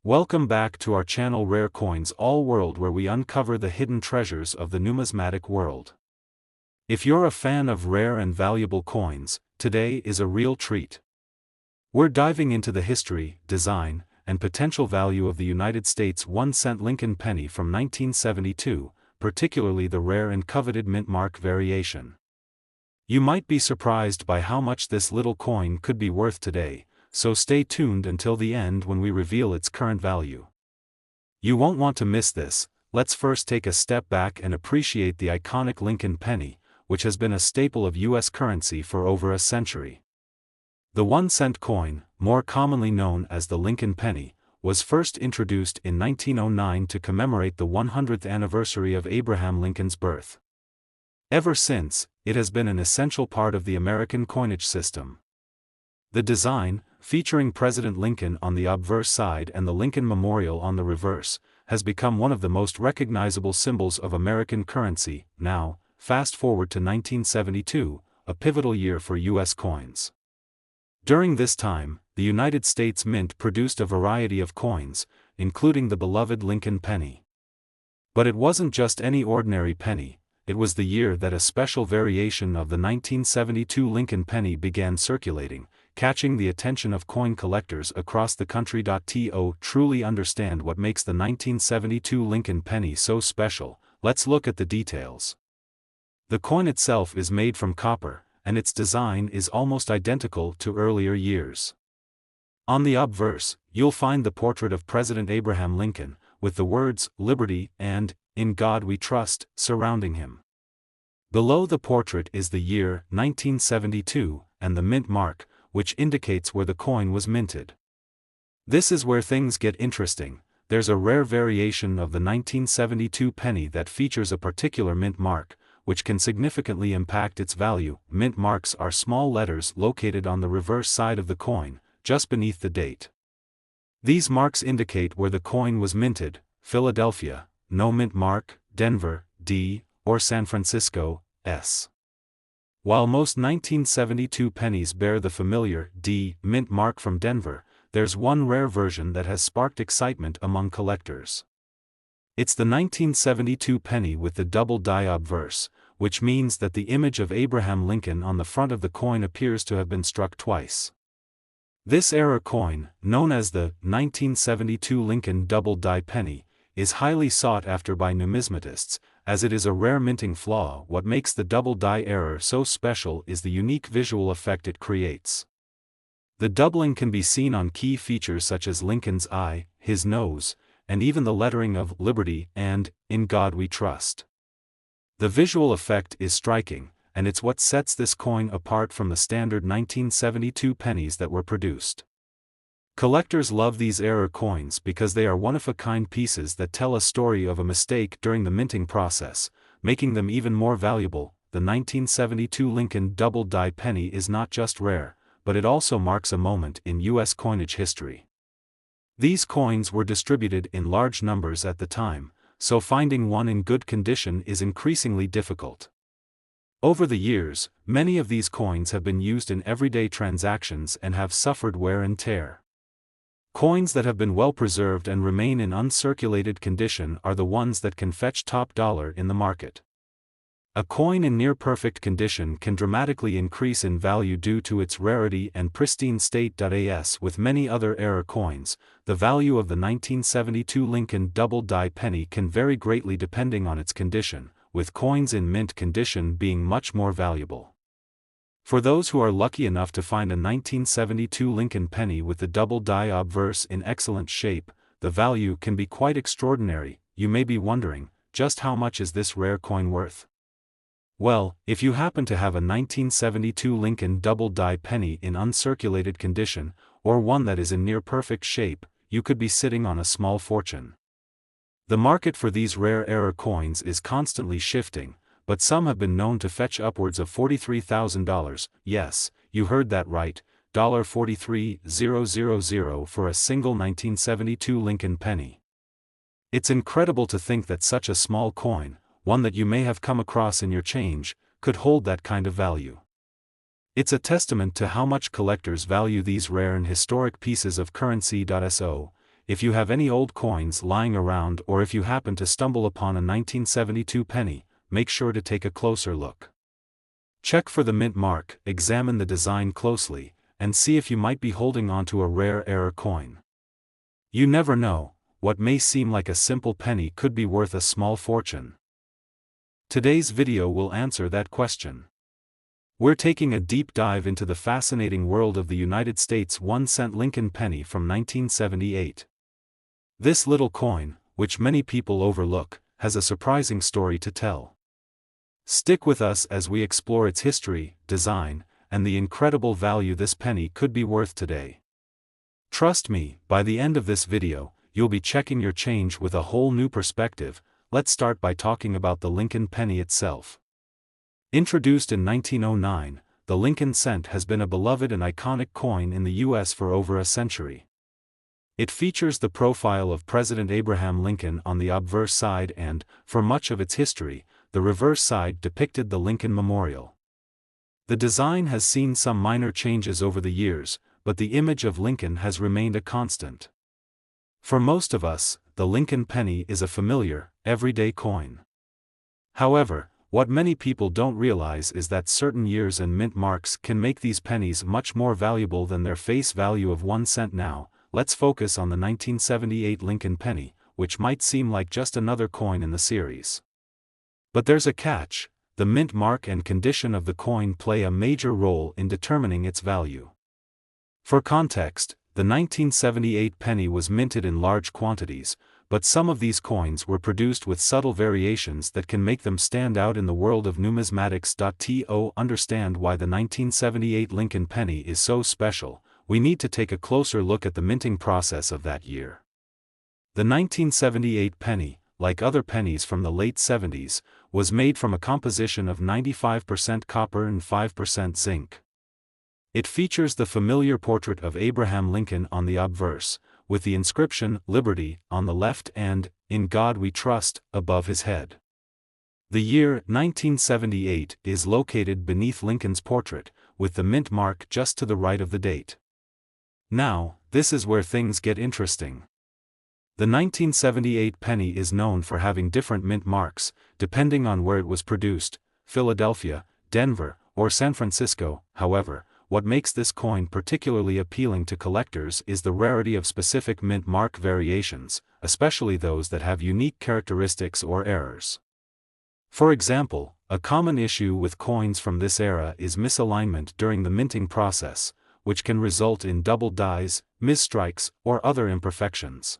Welcome back to our channel Rare Coins All World, where we uncover the hidden treasures of the numismatic world. If you're a fan of rare and valuable coins, today is a real treat. We're diving into the history, design, and potential value of the United States 1-cent Lincoln penny from 1972, particularly the rare and coveted mint mark variation. You might be surprised by how much this little coin could be worth today, so stay tuned until the end when we reveal its current value. You won't want to miss this. Let's first take a step back and appreciate the iconic Lincoln penny, which has been a staple of U.S. currency for over a century. The 1-cent coin, more commonly known as the Lincoln penny, was first introduced in 1909 to commemorate the 100th anniversary of Abraham Lincoln's birth. Ever since, it has been an essential part of the American coinage system. The design, featuring President Lincoln on the obverse side and the Lincoln Memorial on the reverse, has become one of the most recognizable symbols of American currency. Now, fast forward to 1972, a pivotal year for U.S. coins. During this time, the United States Mint produced a variety of coins, including the beloved Lincoln penny. But it wasn't just any ordinary penny. It was the year that a special variation of the 1972 Lincoln penny began circulating, catching the attention of coin collectors across the country. To truly understand what makes the 1972 Lincoln penny so special, let's look at the details. The coin itself is made from copper, and its design is almost identical to earlier years. On the obverse, you'll find the portrait of President Abraham Lincoln, with the words, "Liberty" and "In God We Trust," surrounding him. Below the portrait is the year, 1972, and the mint mark, which indicates where the coin was minted. This is where things get interesting. There's a rare variation of the 1972 penny that features a particular mint mark, which can significantly impact its value. Mint marks are small letters located on the reverse side of the coin, just beneath the date. These marks indicate where the coin was minted: Philadelphia, no mint mark; Denver, D, or San Francisco, S. While most 1972 pennies bear the familiar D mint mark from Denver, there's one rare version that has sparked excitement among collectors. It's the 1972 penny with the double die obverse, which means that the image of Abraham Lincoln on the front of the coin appears to have been struck twice. This era coin, known as the 1972 Lincoln double die penny, is highly sought after by numismatists, as it is a rare minting flaw. What makes the double die error so special is the unique visual effect it creates. The doubling can be seen on key features such as Lincoln's eye, his nose, and even the lettering of "Liberty" and "In God We Trust." The visual effect is striking, and it's what sets this coin apart from the standard 1972 pennies that were produced. Collectors love these era coins because they are one-of-a-kind pieces that tell a story of a mistake during the minting process, making them even more valuable. The 1972 Lincoln double die penny is not just rare, but it also marks a moment in U.S. coinage history. These coins were distributed in large numbers at the time, so finding one in good condition is increasingly difficult. Over the years, many of these coins have been used in everyday transactions and have suffered wear and tear. Coins that have been well preserved and remain in uncirculated condition are the ones that can fetch top dollar in the market. A coin in near-perfect condition can dramatically increase in value due to its rarity and pristine state. As with many other era coins, the value of the 1972 Lincoln double die penny can vary greatly depending on its condition, with coins in mint condition being much more valuable. For those who are lucky enough to find a 1972 Lincoln penny with the double die obverse in excellent shape, the value can be quite extraordinary. You may be wondering, just how much is this rare coin worth? Well, if you happen to have a 1972 Lincoln double die penny in uncirculated condition, or one that is in near perfect shape, you could be sitting on a small fortune. The market for these rare era coins is constantly shifting, but some have been known to fetch upwards of $43,000, yes, you heard that right, $43,000 for a single 1972 Lincoln penny. It's incredible to think that such a small coin, one that you may have come across in your change, could hold that kind of value. It's a testament to how much collectors value these rare and historic pieces of currency. So, if you have any old coins lying around or if you happen to stumble upon a 1972 penny, make sure to take a closer look. Check for the mint mark, examine the design closely, and see if you might be holding onto a rare error coin. You never know, what may seem like a simple penny could be worth a small fortune. Today's video will answer that question. We're taking a deep dive into the fascinating world of the United States 1-cent Lincoln penny from 1978. This little coin, which many people overlook, has a surprising story to tell. Stick with us as we explore its history, design, and the incredible value this penny could be worth today. Trust me, by the end of this video, you'll be checking your change with a whole new perspective. Let's start by talking about the Lincoln penny itself. Introduced in 1909, the Lincoln cent has been a beloved and iconic coin in the U.S. for over a century. It features the profile of President Abraham Lincoln on the obverse side and, for much of its history, the reverse side depicted the Lincoln Memorial. The design has seen some minor changes over the years, but the image of Lincoln has remained a constant. For most of us, the Lincoln penny is a familiar, everyday coin. However, what many people don't realize is that certain years and mint marks can make these pennies much more valuable than their face value of 1 cent now. Let's focus on the 1978 Lincoln penny, which might seem like just another coin in the series. But there's a catch: the mint mark and condition of the coin play a major role in determining its value. For context, the 1978 penny was minted in large quantities, but some of these coins were produced with subtle variations that can make them stand out in the world of numismatics. To understand why the 1978 Lincoln penny is so special, we need to take a closer look at the minting process of that year. The 1978 penny, like other pennies from the late 70s, was made from a composition of 95% copper and 5% zinc. It features the familiar portrait of Abraham Lincoln on the obverse, with the inscription "Liberty" on the left and "In God We Trust" above his head. The year 1978 is located beneath Lincoln's portrait, with the mint mark just to the right of the date. Now, this is where things get interesting. The 1978 penny is known for having different mint marks, depending on where it was produced: Philadelphia, Denver, or San Francisco. However, what makes this coin particularly appealing to collectors is the rarity of specific mint mark variations, especially those that have unique characteristics or errors. For example, a common issue with coins from this era is misalignment during the minting process, which can result in double dies, misstrikes, or other imperfections.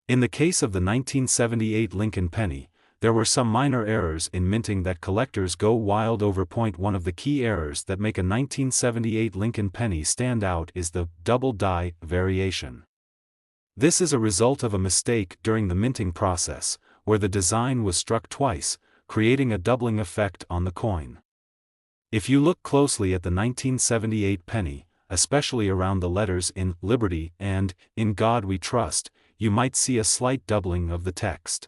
In the case of the 1978 Lincoln penny, there were some minor errors in minting that collectors go wild over. One of the key errors that make a 1978 Lincoln penny stand out is the double die variation. This is a result of a mistake during the minting process, where the design was struck twice, creating a doubling effect on the coin. If you look closely at the 1978 penny, especially around the letters "In Liberty" and "In God We Trust," you might see a slight doubling of the text.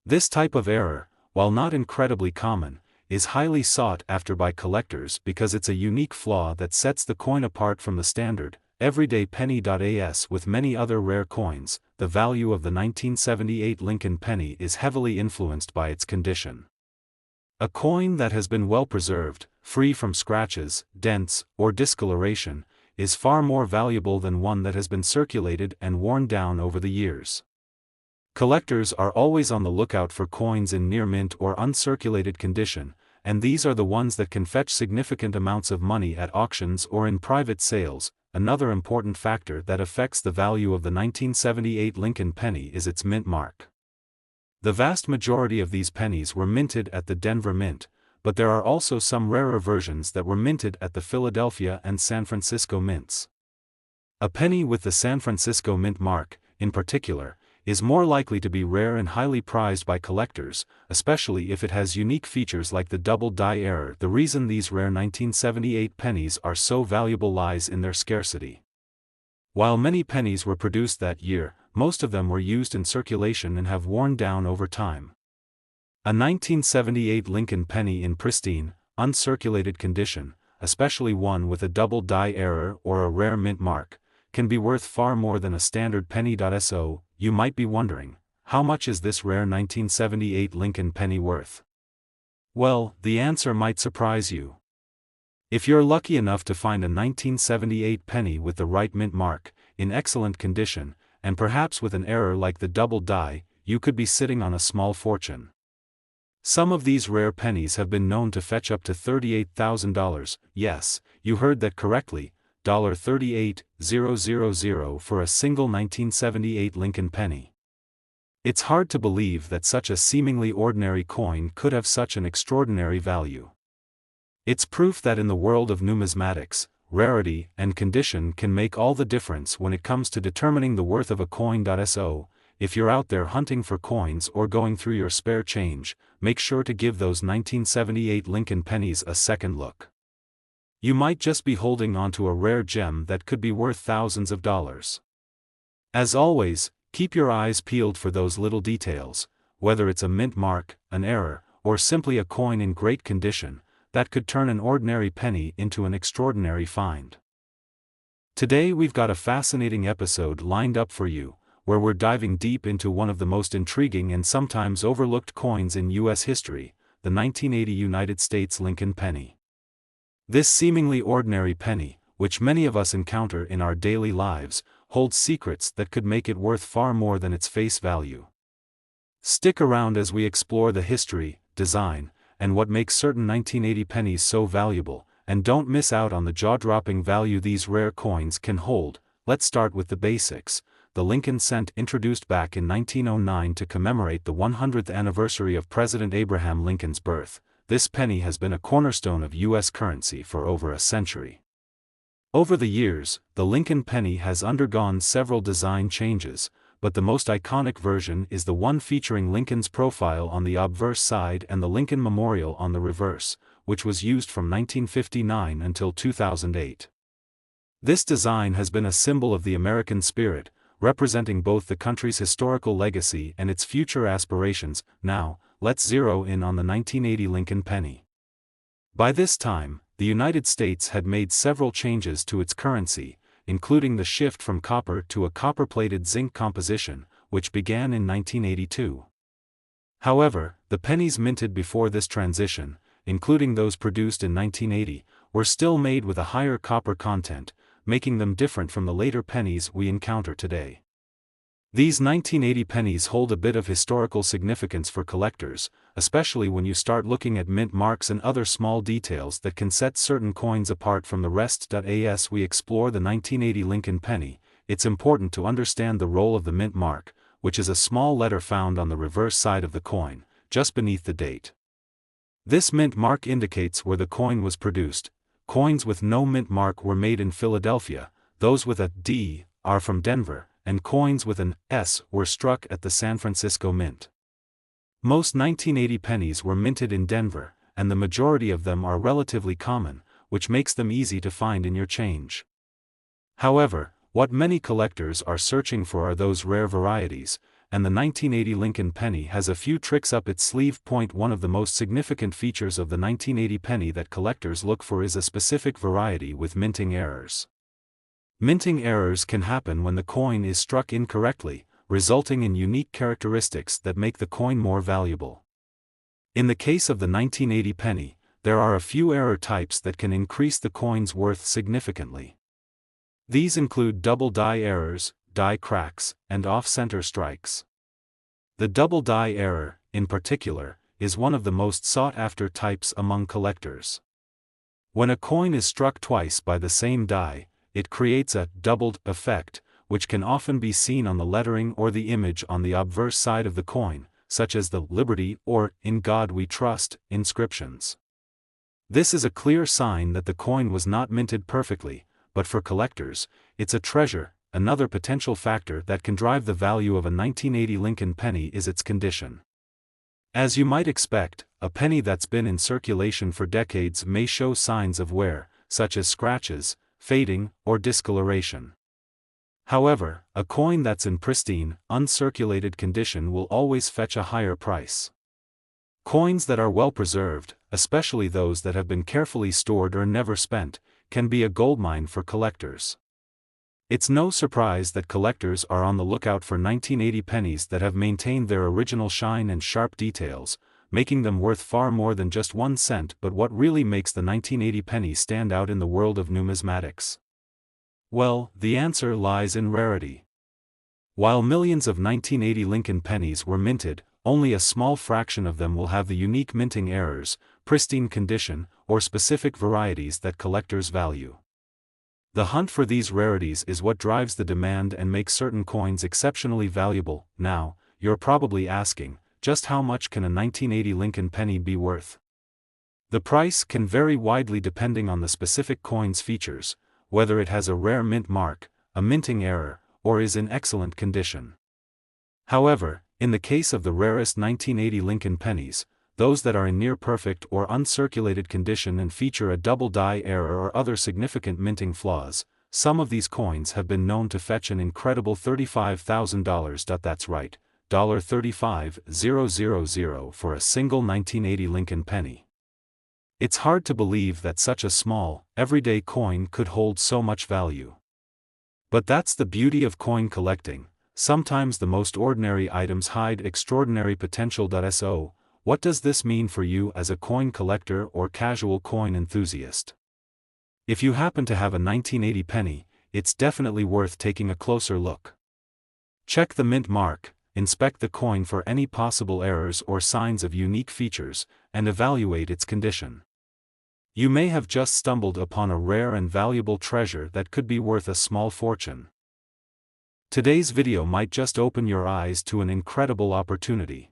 This type of error, while not incredibly common, is highly sought after by collectors because it's a unique flaw that sets the coin apart from the standard, everyday penny. As with many other rare coins, the value of the 1978 Lincoln penny is heavily influenced by its condition. A coin that has been well preserved, free from scratches, dents, or discoloration, is far more valuable than one that has been circulated and worn down over the years. Collectors are always on the lookout for coins in near mint or uncirculated condition, and these are the ones that can fetch significant amounts of money at auctions or in private sales. Another important factor that affects the value of the 1978 Lincoln penny is its mint mark. The vast majority of these pennies were minted at the Denver Mint, but there are also some rarer versions that were minted at the Philadelphia and San Francisco mints. A penny with the San Francisco mint mark, in particular, is more likely to be rare and highly prized by collectors, especially if it has unique features like the double die error. The reason these rare 1978 pennies are so valuable lies in their scarcity. While many pennies were produced that year, most of them were used in circulation and have worn down over time. A 1978 Lincoln penny in pristine, uncirculated condition, especially one with a double die error or a rare mint mark, can be worth far more than a standard penny. So, you might be wondering, how much is this rare 1978 Lincoln penny worth? Well, the answer might surprise you. If you're lucky enough to find a 1978 penny with the right mint mark, in excellent condition, and perhaps with an error like the double die, you could be sitting on a small fortune. Some of these rare pennies have been known to fetch up to $38,000, yes, you heard that correctly, $38,000 for a single 1978 Lincoln penny. It's hard to believe that such a seemingly ordinary coin could have such an extraordinary value. It's proof that in the world of numismatics, rarity and condition can make all the difference when it comes to determining the worth of a coin. So, if you're out there hunting for coins or going through your spare change, make sure to give those 1978 Lincoln pennies a second look. You might just be holding onto a rare gem that could be worth thousands of dollars. As always, keep your eyes peeled for those little details, whether it's a mint mark, an error, or simply a coin in great condition, that could turn an ordinary penny into an extraordinary find. Today we've got a fascinating episode lined up for you, where we're diving deep into one of the most intriguing and sometimes overlooked coins in U.S. history, the 1980 United States Lincoln penny. This seemingly ordinary penny, which many of us encounter in our daily lives, holds secrets that could make it worth far more than its face value. Stick around as we explore the history, design, and what makes certain 1980 pennies so valuable, and don't miss out on the jaw-dropping value these rare coins can hold. Let's start with the basics. The Lincoln cent, introduced back in 1909 to commemorate the 100th anniversary of President Abraham Lincoln's birth, this penny has been a cornerstone of U.S. currency for over a century. Over the years, the Lincoln penny has undergone several design changes, but the most iconic version is the one featuring Lincoln's profile on the obverse side and the Lincoln Memorial on the reverse, which was used from 1959 until 2008. This design has been a symbol of the American spirit, representing both the country's historical legacy and its future aspirations. Now, let's zero in on the 1980 Lincoln penny. By this time, the United States had made several changes to its currency, including the shift from copper to a copper-plated zinc composition, which began in 1982. However, the pennies minted before this transition, including those produced in 1980, were still made with a higher copper content, making them different from the later pennies we encounter today. These 1980 pennies hold a bit of historical significance for collectors, especially when you start looking at mint marks and other small details that can set certain coins apart from the rest. As we explore the 1980 Lincoln penny, it's important to understand the role of the mint mark, which is a small letter found on the reverse side of the coin, just beneath the date. This mint mark indicates where the coin was produced. Coins with no mint mark were made in Philadelphia, those with a D are from Denver, and coins with an S were struck at the San Francisco Mint. Most 1980 pennies were minted in Denver, and the majority of them are relatively common, which makes them easy to find in your change. However, what many collectors are searching for are those rare varieties, and the 1980 Lincoln penny has a few tricks up its sleeve. One of the most significant features of the 1980 penny that collectors look for is a specific variety with minting errors. Minting errors can happen when the coin is struck incorrectly, resulting in unique characteristics that make the coin more valuable. In the case of the 1980 penny, there are a few error types that can increase the coin's worth significantly. These include double die errors, die cracks, and off-center strikes. The double die error, in particular, is one of the most sought-after types among collectors. When a coin is struck twice by the same die, it creates a doubled effect, which can often be seen on the lettering or the image on the obverse side of the coin, such as the Liberty or In God We Trust inscriptions. This is a clear sign that the coin was not minted perfectly, but for collectors, it's a treasure. Another potential factor that can drive the value of a 1980 Lincoln penny is its condition. As you might expect, a penny that's been in circulation for decades may show signs of wear, such as scratches, fading, or discoloration. However, a coin that's in pristine, uncirculated condition will always fetch a higher price. Coins that are well preserved, especially those that have been carefully stored or never spent, can be a goldmine for collectors. It's no surprise that collectors are on the lookout for 1980 pennies that have maintained their original shine and sharp details, making them worth far more than just 1 cent. But what really makes the 1980 penny stand out in the world of numismatics? Well, the answer lies in rarity. While millions of 1980 Lincoln pennies were minted, only a small fraction of them will have the unique minting errors, pristine condition, or specific varieties that collectors value. The hunt for these rarities is what drives the demand and makes certain coins exceptionally valuable. Now, you're probably asking, just how much can a 1980 Lincoln penny be worth? The price can vary widely depending on the specific coin's features, whether it has a rare mint mark, a minting error, or is in excellent condition. However, in the case of the rarest 1980 Lincoln pennies, those that are in near-perfect or uncirculated condition and feature a double die error or other significant minting flaws, some of these coins have been known to fetch an incredible $35,000. That's right, $35,000 for a single 1980 Lincoln penny. It's hard to believe that such a small, everyday coin could hold so much value. But that's the beauty of coin collecting. Sometimes the most ordinary items hide extraordinary potential. So, what does this mean for you as a coin collector or casual coin enthusiast? If you happen to have a 1980 penny, it's definitely worth taking a closer look. Check the mint mark, inspect the coin for any possible errors or signs of unique features, and evaluate its condition. You may have just stumbled upon a rare and valuable treasure that could be worth a small fortune. Today's video might just open your eyes to an incredible opportunity.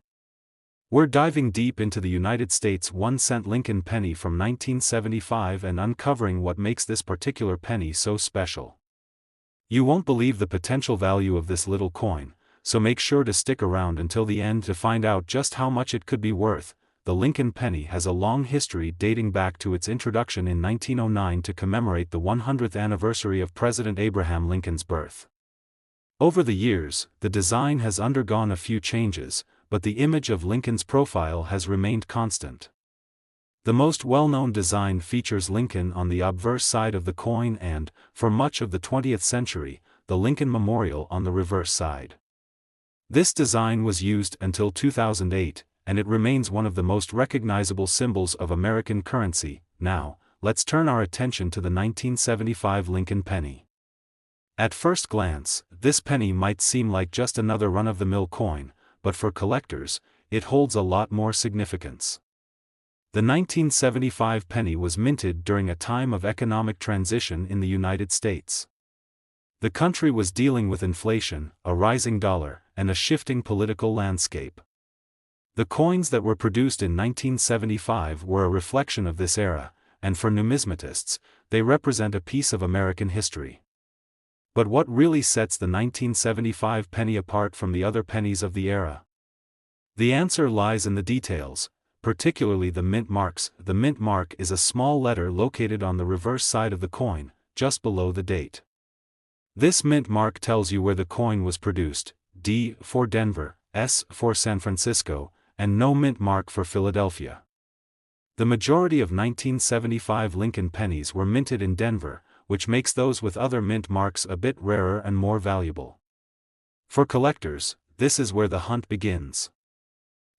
We're diving deep into the United States 1-cent Lincoln penny from 1975 and uncovering what makes this particular penny so special. You won't believe the potential value of this little coin, so make sure to stick around until the end to find out just how much it could be worth. The Lincoln penny has a long history dating back to its introduction in 1909 to commemorate the 100th anniversary of President Abraham Lincoln's birth. Over the years, the design has undergone a few changes, but the image of Lincoln's profile has remained constant. The most well-known design features Lincoln on the obverse side of the coin and, for much of the 20th century, the Lincoln Memorial on the reverse side. This design was used until 2008, and it remains one of the most recognizable symbols of American currency. Now, let's turn our attention to the 1975 Lincoln penny. At first glance, this penny might seem like just another run-of-the-mill coin, but for collectors, it holds a lot more significance. The 1975 penny was minted during a time of economic transition in the United States. The country was dealing with inflation, a rising dollar, and a shifting political landscape. The coins that were produced in 1975 were a reflection of this era, and for numismatists, they represent a piece of American history. But what really sets the 1975 penny apart from the other pennies of the era? The answer lies in the details, particularly the mint marks. The mint mark is a small letter located on the reverse side of the coin, just below the date. This mint mark tells you where the coin was produced: D for Denver, S for San Francisco, and no mint mark for Philadelphia. The majority of 1975 Lincoln pennies were minted in Denver, which makes those with other mint marks a bit rarer and more valuable. For collectors, this is where the hunt begins.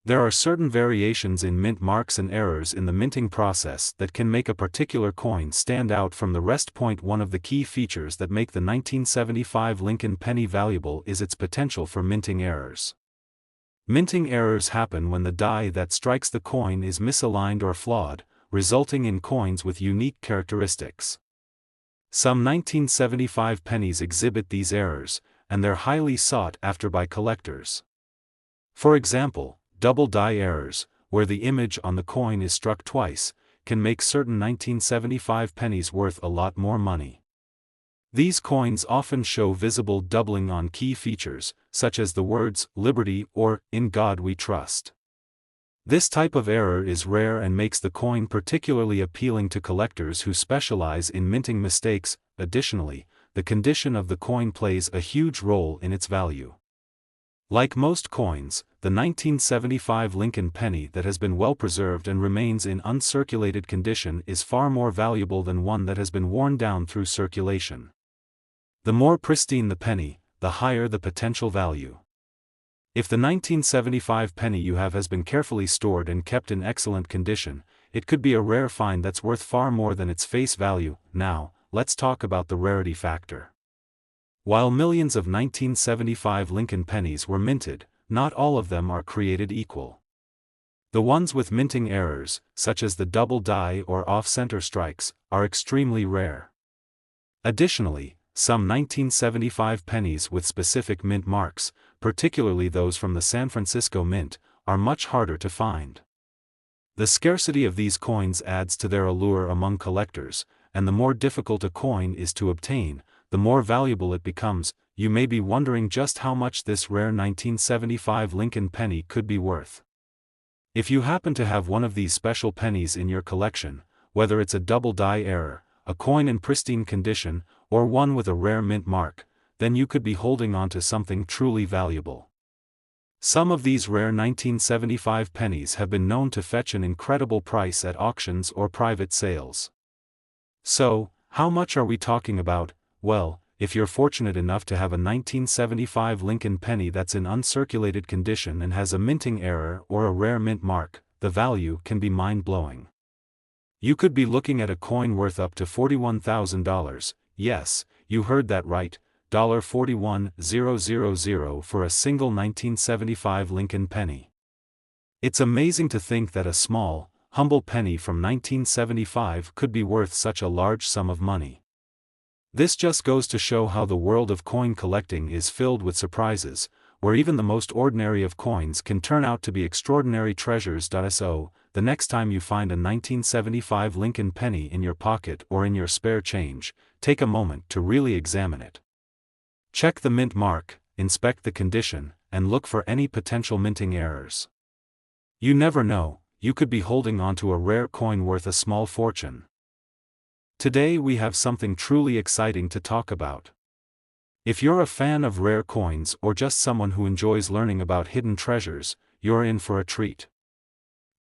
There are certain variations in mint marks and errors in the minting process that can make a particular coin stand out from the rest. One of the key features that make the 1975 Lincoln penny valuable is its potential for minting errors. Minting errors happen when the die that strikes the coin is misaligned or flawed, resulting in coins with unique characteristics. Some 1975 pennies exhibit these errors, and they're highly sought after by collectors. For example, double die errors, where the image on the coin is struck twice, can make certain 1975 pennies worth a lot more money. These coins often show visible doubling on key features, such as the words "Liberty" or "In God We Trust." This type of error is rare and makes the coin particularly appealing to collectors who specialize in minting mistakes. Additionally, the condition of the coin plays a huge role in its value. Like most coins, the 1975 Lincoln penny that has been well preserved and remains in uncirculated condition is far more valuable than one that has been worn down through circulation. The more pristine the penny, the higher the potential value. If the 1975 penny you have has been carefully stored and kept in excellent condition, it could be a rare find that's worth far more than its face value. Now, let's talk about the rarity factor. While millions of 1975 Lincoln pennies were minted, not all of them are created equal. The ones with minting errors, such as the double die or off-center strikes, are extremely rare. Additionally, some 1975 pennies with specific mint marks, particularly those from the San Francisco Mint, are much harder to find. The scarcity of these coins adds to their allure among collectors, and the more difficult a coin is to obtain, the more valuable it becomes. You may be wondering just how much this rare 1975 Lincoln penny could be worth. If you happen to have one of these special pennies in your collection, whether it's a double die error, a coin in pristine condition, or one with a rare mint mark, then you could be holding on to something truly valuable. Some of these rare 1975 pennies have been known to fetch an incredible price at auctions or private sales. So, how much are we talking about? Well, if you're fortunate enough to have a 1975 Lincoln penny that's in uncirculated condition and has a minting error or a rare mint mark, the value can be mind-blowing. You could be looking at a coin worth up to $41,000, yes, you heard that right, $41,000 for a single 1975 Lincoln penny. It's amazing to think that a small, humble penny from 1975 could be worth such a large sum of money. This just goes to show how the world of coin collecting is filled with surprises, where even the most ordinary of coins can turn out to be extraordinary treasures. So, the next time you find a 1975 Lincoln penny in your pocket or in your spare change, take a moment to really examine it. Check the mint mark, inspect the condition, and look for any potential minting errors. You never know, you could be holding onto a rare coin worth a small fortune. Today we have something truly exciting to talk about. If you're a fan of rare coins or just someone who enjoys learning about hidden treasures, you're in for a treat.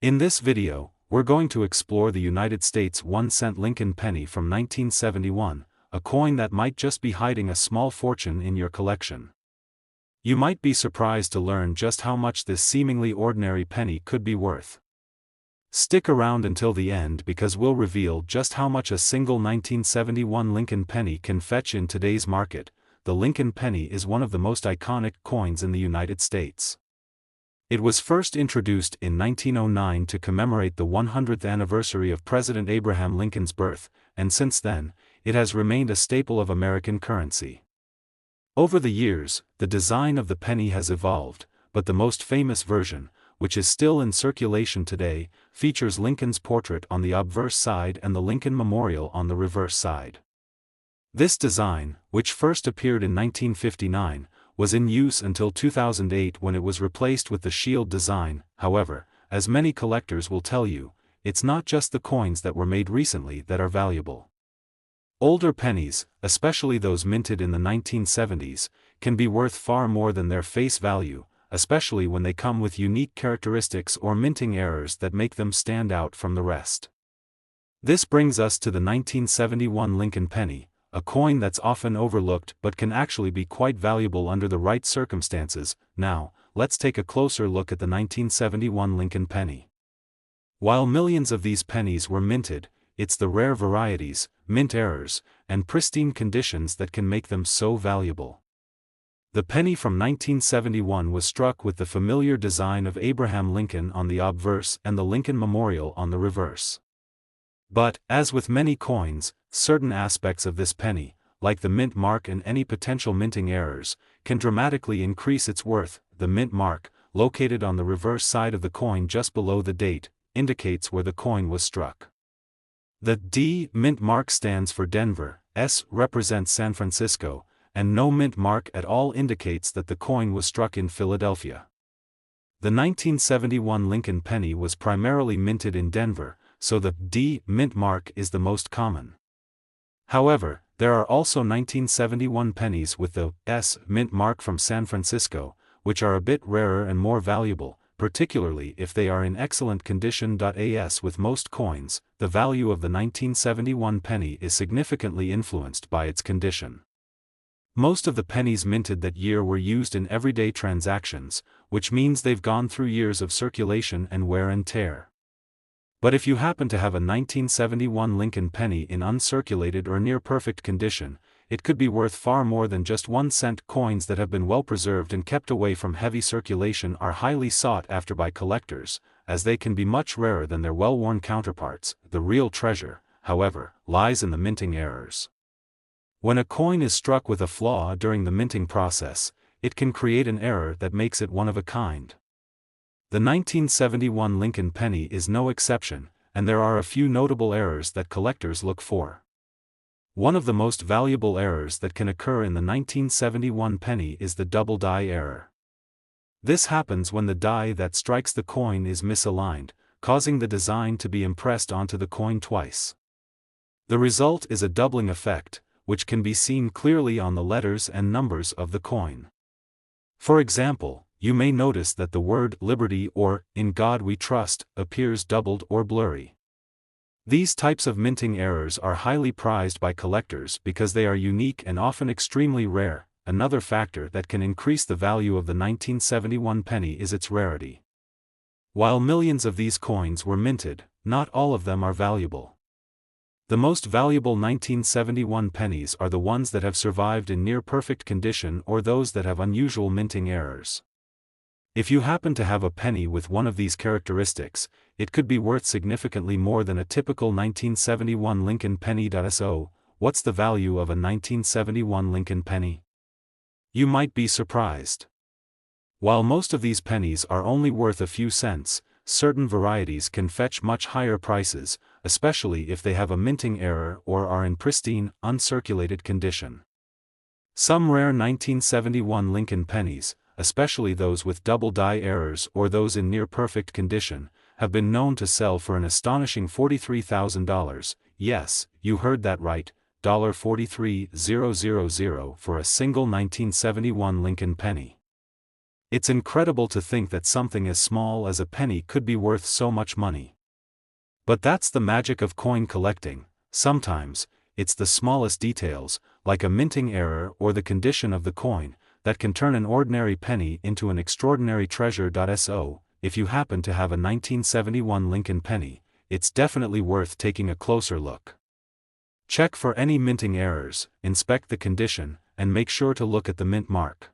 In this video, we're going to explore the United States 1-cent Lincoln penny from 1971, a coin that might just be hiding a small fortune in your collection. You might be surprised to learn just how much this seemingly ordinary penny could be worth. Stick around until the end because we'll reveal just how much a single 1971 Lincoln penny can fetch in today's market. The Lincoln penny is one of the most iconic coins in the United States. It was first introduced in 1909 to commemorate the 100th anniversary of President Abraham Lincoln's birth, and since then, it has remained a staple of American currency. Over the years, the design of the penny has evolved, but the most famous version, which is still in circulation today, features Lincoln's portrait on the obverse side and the Lincoln Memorial on the reverse side. This design, which first appeared in 1959, was in use until 2008 when it was replaced with the shield design. However, as many collectors will tell you, it's not just the coins that were made recently that are valuable. Older pennies, especially those minted in the 1970s, can be worth far more than their face value, especially when they come with unique characteristics or minting errors that make them stand out from the rest. This brings us to the 1971 Lincoln penny, a coin that's often overlooked but can actually be quite valuable under the right circumstances. Now, let's take a closer look at the 1971 Lincoln penny. While millions of these pennies were minted, it's the rare varieties, mint errors, and pristine conditions that can make them so valuable. The penny from 1971 was struck with the familiar design of Abraham Lincoln on the obverse and the Lincoln Memorial on the reverse. But, as with many coins, certain aspects of this penny, like the mint mark and any potential minting errors, can dramatically increase its worth. The mint mark, located on the reverse side of the coin just below the date, indicates where the coin was struck. The D mint mark stands for Denver, S represents San Francisco, and no mint mark at all indicates that the coin was struck in Philadelphia. The 1971 Lincoln penny was primarily minted in Denver, so the D mint mark is the most common. However, there are also 1971 pennies with the S mint mark from San Francisco, which are a bit rarer and more valuable, particularly if they are in excellent condition. As with most coins, the value of the 1971 penny is significantly influenced by its condition. Most of the pennies minted that year were used in everyday transactions, which means they've gone through years of circulation and wear and tear. But if you happen to have a 1971 Lincoln penny in uncirculated or near-perfect condition, it could be worth far more than just 1-cent. Coins that have been well preserved and kept away from heavy circulation are highly sought after by collectors, as they can be much rarer than their well-worn counterparts. The real treasure, however, lies in the minting errors. When a coin is struck with a flaw during the minting process, it can create an error that makes it one of a kind. The 1971 Lincoln penny is no exception, and there are a few notable errors that collectors look for. One of the most valuable errors that can occur in the 1971 penny is the double die error. This happens when the die that strikes the coin is misaligned, causing the design to be impressed onto the coin twice. The result is a doubling effect, which can be seen clearly on the letters and numbers of the coin. For example, you may notice that the word "Liberty" or "In God We Trust" appears doubled or blurry. These types of minting errors are highly prized by collectors because they are unique and often extremely rare. Another factor that can increase the value of the 1971 penny is its rarity. While millions of these coins were minted, not all of them are valuable. The most valuable 1971 pennies are the ones that have survived in near-perfect condition or those that have unusual minting errors. If you happen to have a penny with one of these characteristics, it could be worth significantly more than a typical 1971 Lincoln penny. So, what's the value of a 1971 Lincoln penny? You might be surprised. While most of these pennies are only worth a few cents, certain varieties can fetch much higher prices, especially if they have a minting error or are in pristine, uncirculated condition. Some rare 1971 Lincoln pennies, especially those with double die errors or those in near-perfect condition, have been known to sell for an astonishing $43,000. Yes, you heard that right, $43,000 for a single 1971 Lincoln penny. It's incredible to think that something as small as a penny could be worth so much money. But that's the magic of coin collecting. Sometimes, it's the smallest details, like a minting error or the condition of the coin, that can turn an ordinary penny into an extraordinary treasure. So, if you happen to have a 1971 Lincoln penny, it's definitely worth taking a closer look. Check for any minting errors, inspect the condition, and make sure to look at the mint mark.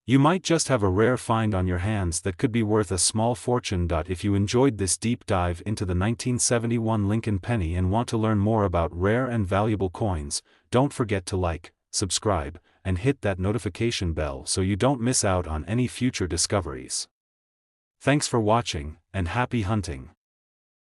You might just have a rare find on your hands that could be worth a small fortune. If you enjoyed this deep dive into the 1971 Lincoln penny and want to learn more about rare and valuable coins, don't forget to like, subscribe, and hit that notification bell so you don't miss out on any future discoveries. Thanks for watching, and happy hunting.